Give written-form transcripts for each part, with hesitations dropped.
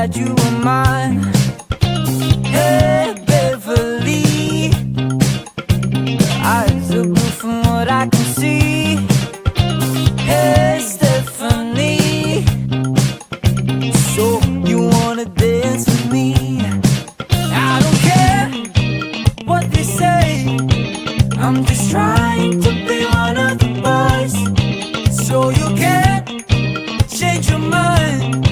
that you were mine. Hey Beverly, eyes are blue from what I can see. Hey Stephanie, so you wanna dance with me? I don't care what they say, I'm just trying to be one of the boys. So you can't change your mind,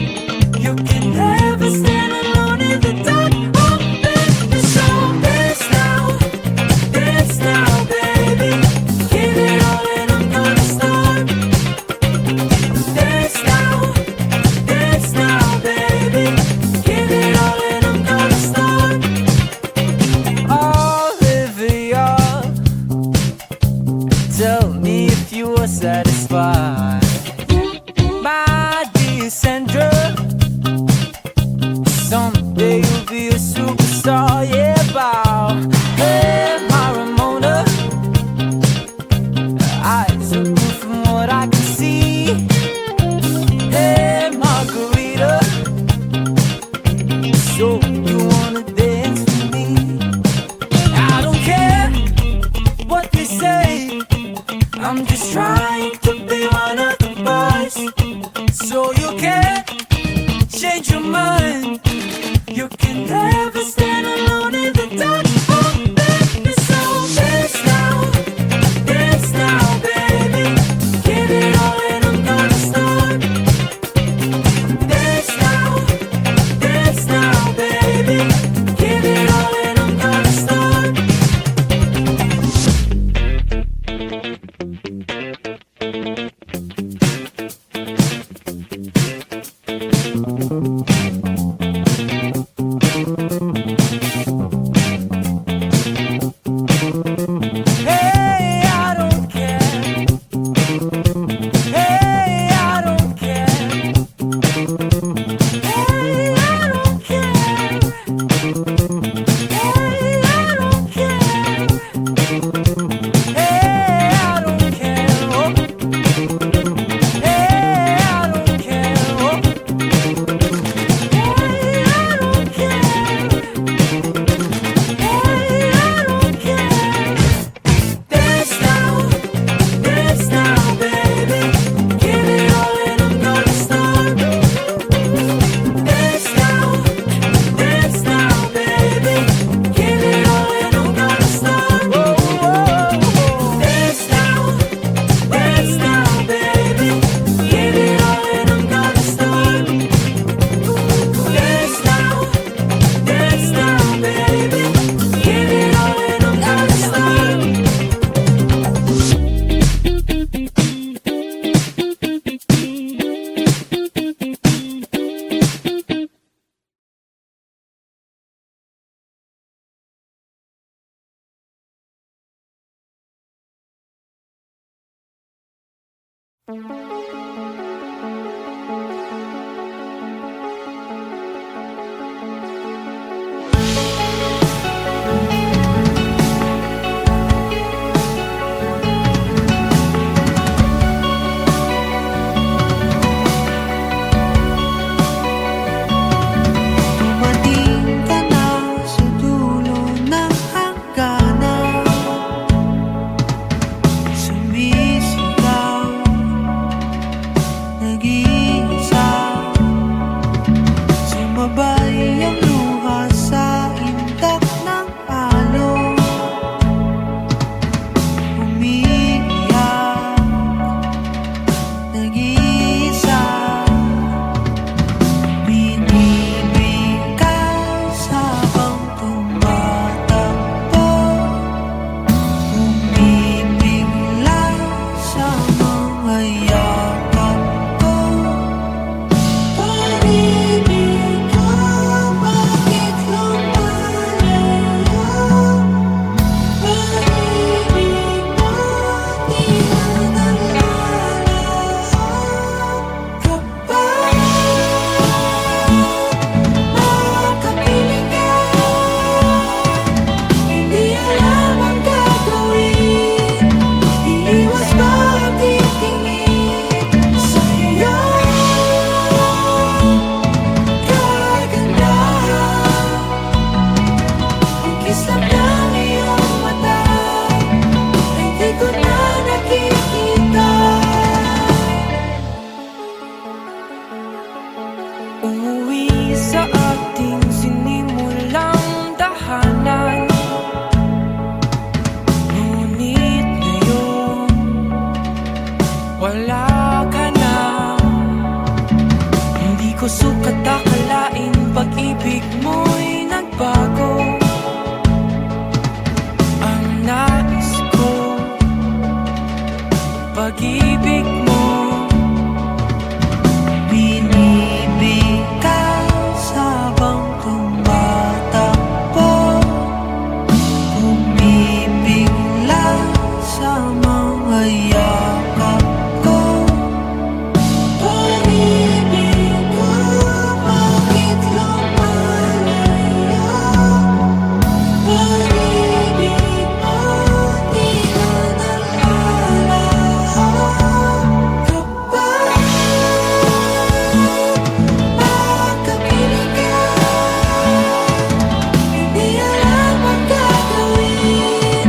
you can never stand alone in the dark. Oh baby, so dance now baby, give it all and I'm gonna start. Dance now baby, give it all and I'm gonna start. Olivia, tell me if you are satisfied. My dear Sandra, someday you'll be a superstar, yeah, bow. Hey, my Ramona, eyes are blue from what I can see. Hey, Margarita, so you wanna dance with me? I don't care what they say, I'm just trying to be one of the boys. So you can't change your mind, you can never stand alone in the dark. Oh baby, so dance now baby, give it all and I'm gonna start. Dance now baby, give it all and I'm gonna start. Hey, I don't care. Hey, I don't care. Hey, I don't care. Hey, I don't care. Hey, I don't care. Oh. Hey, I don't care. Oh. Hey, I don't care. Hey, I don't care. Dance now, baby, give it all and I'm gonna start. Dance now, baby, give it all and I'm gonna start. Whoa, whoa, whoa. Dance now, baby, give it all and I'm gonna start. Dance now, baby, give it all and I'm gonna start. Dumating ka na sa dulo ng hangganan, sumisigaw, nag-iisa, sumabay ang luha sa indak ng alon, umiiyak, nag-iisa. Binibigkas habang tumatakbo, bumibigla sa mga yakap ko. Pag-ibig Dahil sa ating sinimulang tahanan, ngunit ngayon wala ka na. Hindi ko sukat akalain pag-ibig mo'y nagbago. Ang nais ko, pag-ibig mo Binibigkas habang tumatakbo, bumibigla sa mga yakap ko. Pag-ibig ko, bakit lumalayo? Pag-ibig mo, di na nalalaho. Kapag pagkapiling ka, hindi alam ang gagawin.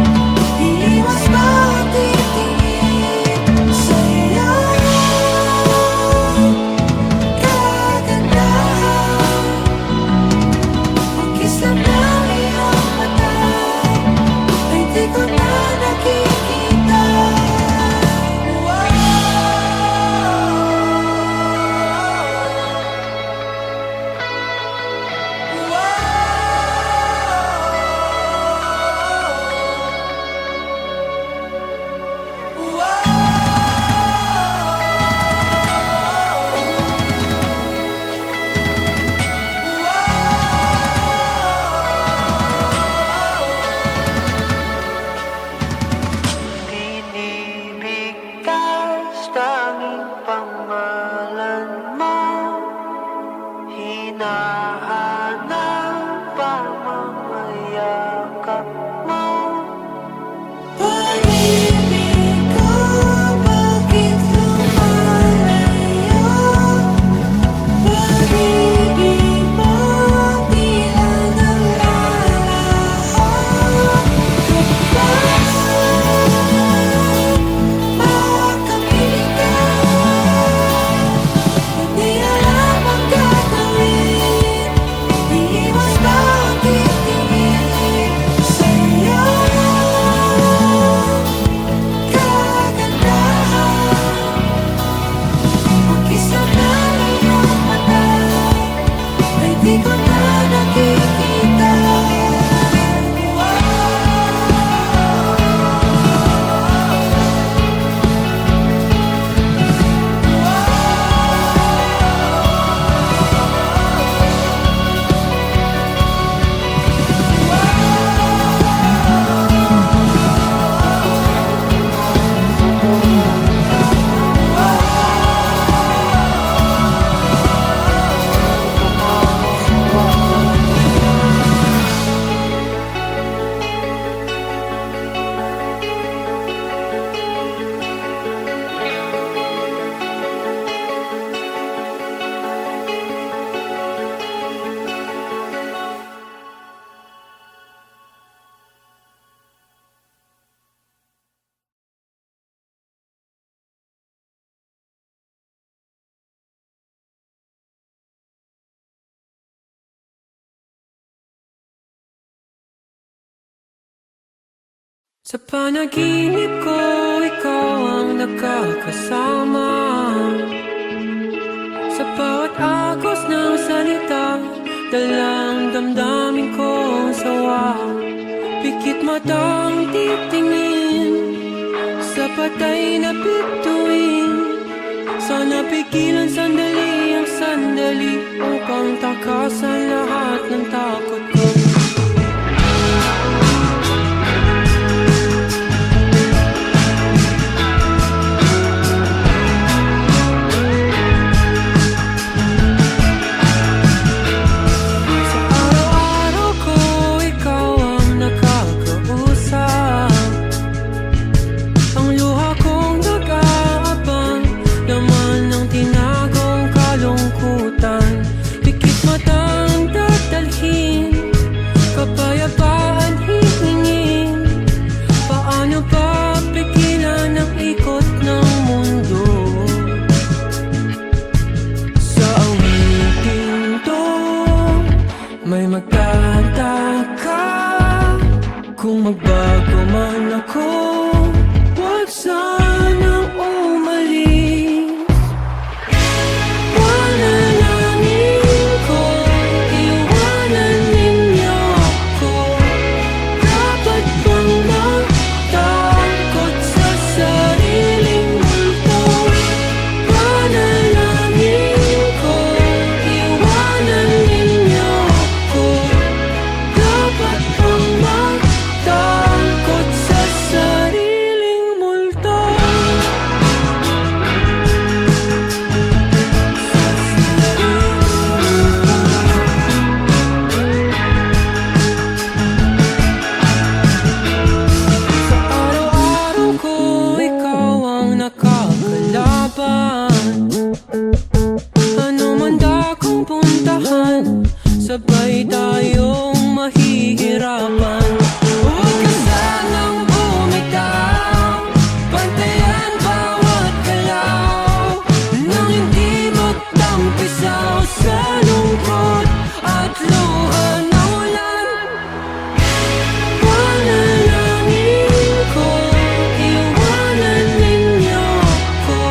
Iiwas ba o titingin sa'yo? Kagandahan, mag-kiss lang ng iyong mata, ay di ko na nakikita. Binibigkas tanging pangalan mo, hinahanap ang mga yakap mo. Pag-ibig ko, bakit lumalayo? Pag-ibig mo, di na nalalaho. Kapag pagkapiling ka, hindi alam ang gagawin. Iiwas ba o titingin sa'yo? Kagandahan, mag-kiss lang ng iyong mata, ay di ko na nakikita. Sa panaginip ko, ikaw ang nakakasama. Sa bawat agos ng salita, dalang damdamin kong sawa. Pikit matang titingin sa patay na bituin. Sana pigilan sandali ang sandali upang takasan lahat ng takot ko. Laman ng tinagong kalungkutan, pikit matang May magtataka kung magbago man ako. Huwag sanang umalis. Panalangin ko, iwanan ninyo ako. Dapat bang matakot sa sariling multo? Panalangin ko, iwanan ninyo ako. Dapat bang matakot sa sariling multo? Sa araw-araw ko, ikaw ang nakakalaban. Ano man dakong puntahan, sabay tayong mahihirapan. Huwag ka sanang bumitaw, bantayan bawat galaw, nang hindi magtampisaw sa lungkot at luha ng ulan. Panalangin ko, iwanan ninyo ako.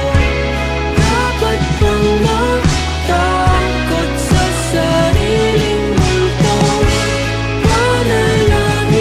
Dapat bang matakot sa sariling multo? Panalangin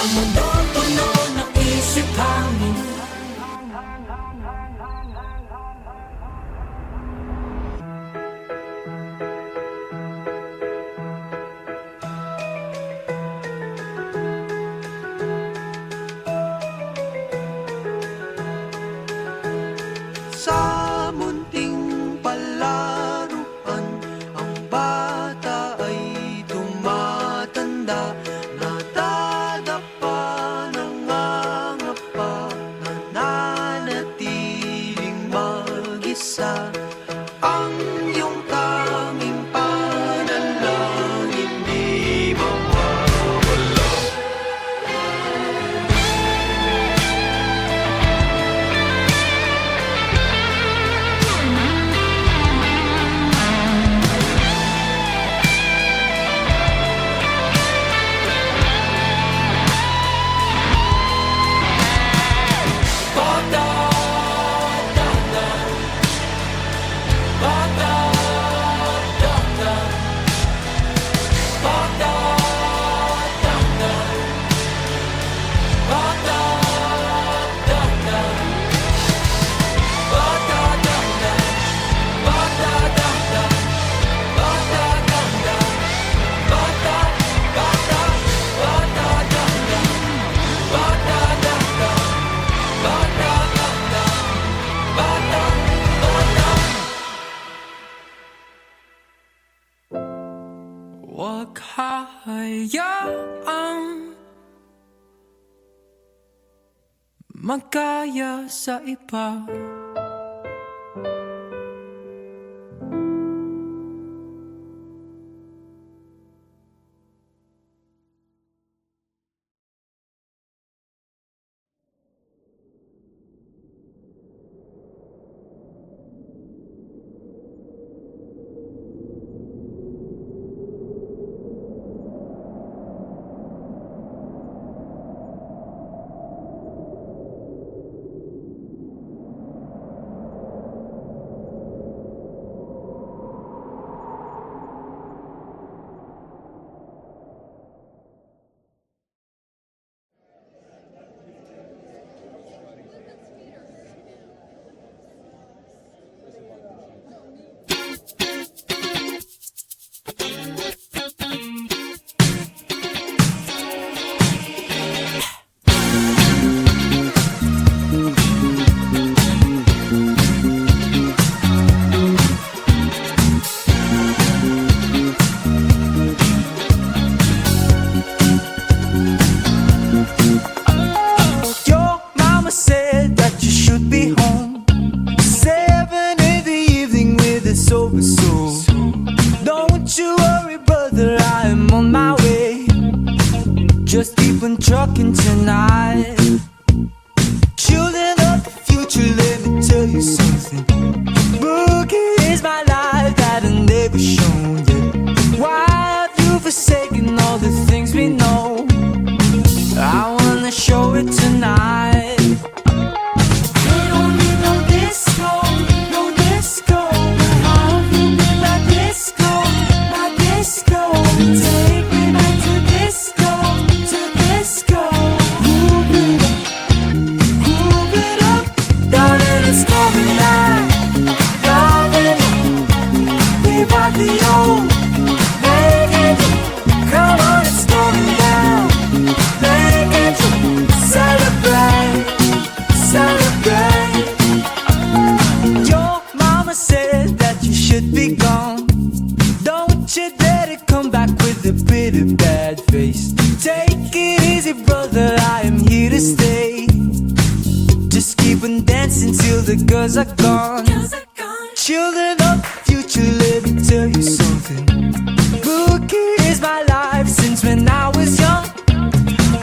Ang mundo puno ng isip hangin. Sa munting palaruan, ang bata ay tumatanda. Nadadapa, nangangapa, nananatiling mag-isa. Ang iyong tanging panalangin di mawawala. Huwag hayaang magkaya sa iba. Your mama said that you should be home 7 in the evening with a sober soul. Don't you worry, brother, I am on my way. Just keep on trucking tonight. Children of the future, let me tell you something. Boogie is my life that I never shown yet. Why have you forsaken all the things we know? I wanna show it tonight. We don't need no disco, no disco. How have you been my disco, my disco? Take me back to disco, to disco. Move it up, Darling, it's coming back. Darling, leave out the old. Make it, come on, it's coming down. Make it, celebrate, celebrate. Your mama said that you should be gone. Don't you dare to come back with a bitter bad face. Take it easy, brother, I am here to stay. Just keep on dancing till the girls are gone. Children of the future, let me tell you something. Boogie is my life since when I was young.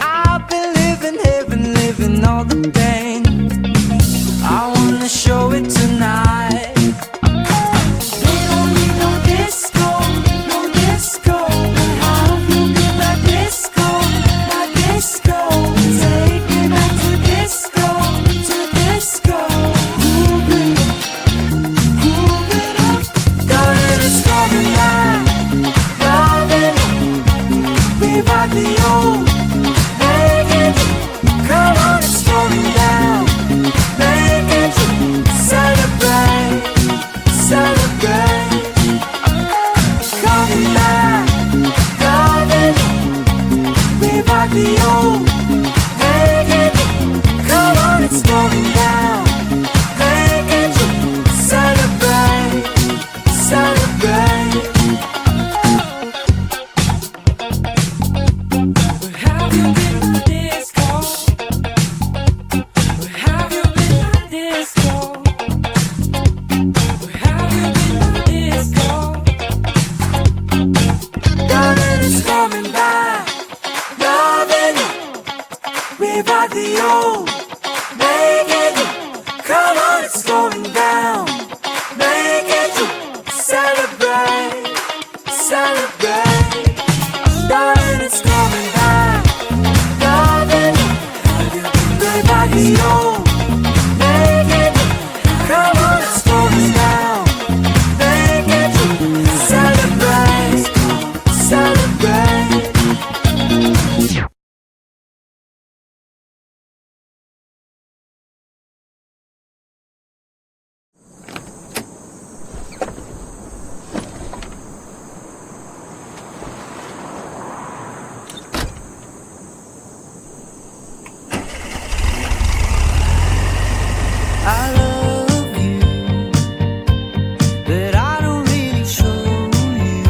I've been living heaven, living all the pain. I wanna show it tonight. we don't need no disco, no disco. How have you been my disco, my disco? Take me back to disco, to disco. Move it up, Darling, it's coming back. Darling, leave out the old. Make the old. Hey, can you? Come on, it's going down. Hey, can you? Celebrate, celebrate. Where have you been, my disco? Where have you been, my disco? Where have you been, my disco? Darling, it's coming back. Loving it. Revive the old. Making it. Come on, it's going down. Making it. Celebrate. Celebrate. Darling, it's coming back. Loving it. Revive the old. Making it. Come on, it's going down. Making it. Celebrate. Celebrate. I love you, but I don't really show you.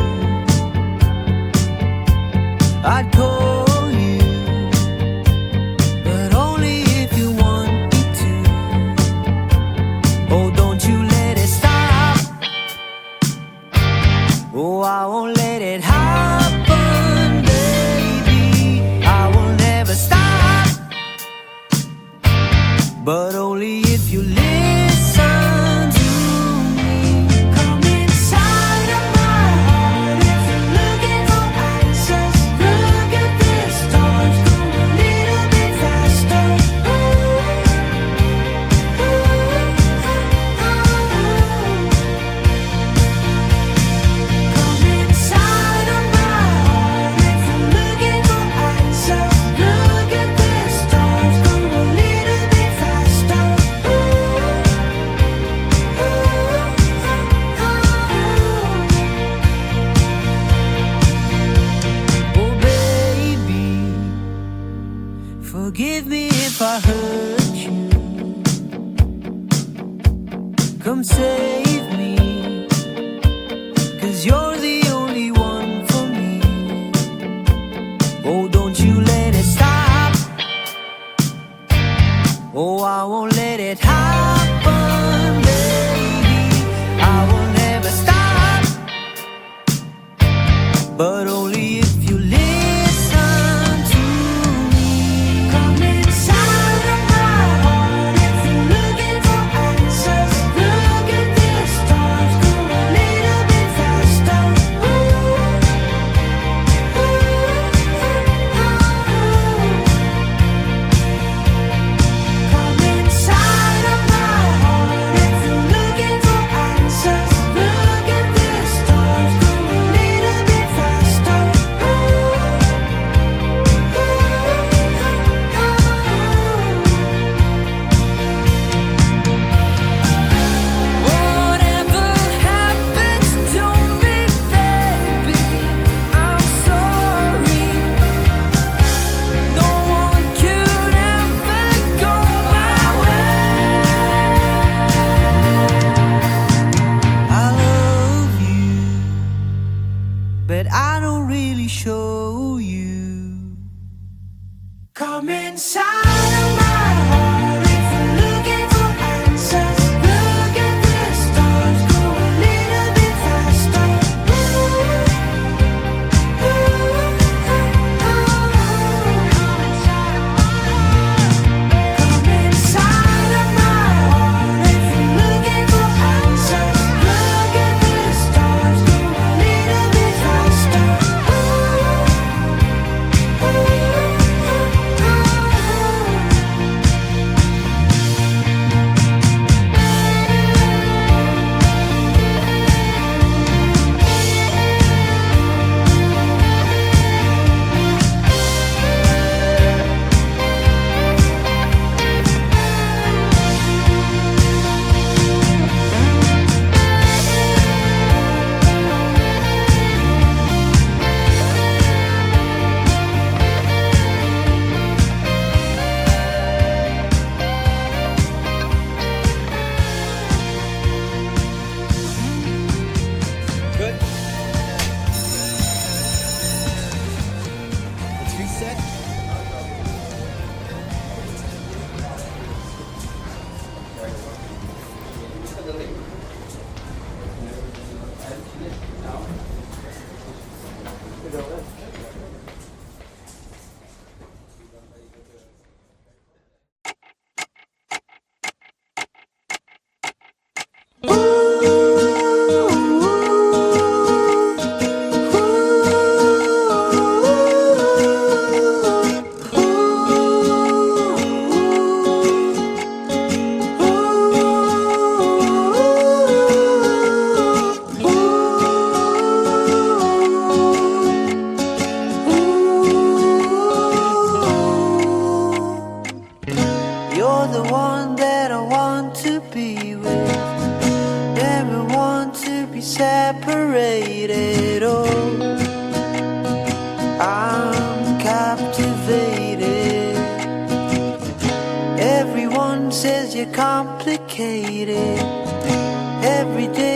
I'd call you, but only if you want me to. Oh, don't you let it stop. Oh, I won't let it happen, baby. I will never stop, but only if you listen to me. Come inside of my heart if you're looking for answers. Look at the stars, go a little bit faster. Come inside of my heart if you're looking for answers. Look at the stars, go a little bit faster. Oh, baby, forgive me if I hurt you. Come save me, 'cause you're the only one for me. Oh, don't you let it stop. Oh, I won't let it happen, baby. I will never stop, but only if you listen to me. Come inside of my heart if you're looking for answers. Look at the stars, go a little bit faster. Come inside of my heart if you're looking for answers. Look at the stars, go a little bit faster. Whatever happens to me, baby, I'm sorry. No one could ever go my way. I love you, but I don't really show you. Come inside of my heart if you're looking for answers. Look at the stars, go a little bit faster. Come inside of my heart if you're looking for answers. Look at the stars, go a little bit faster. set. You're the one that I want to be with. Never want to be separated. Oh, I'm captivated. Everyone says you're complicated. Every day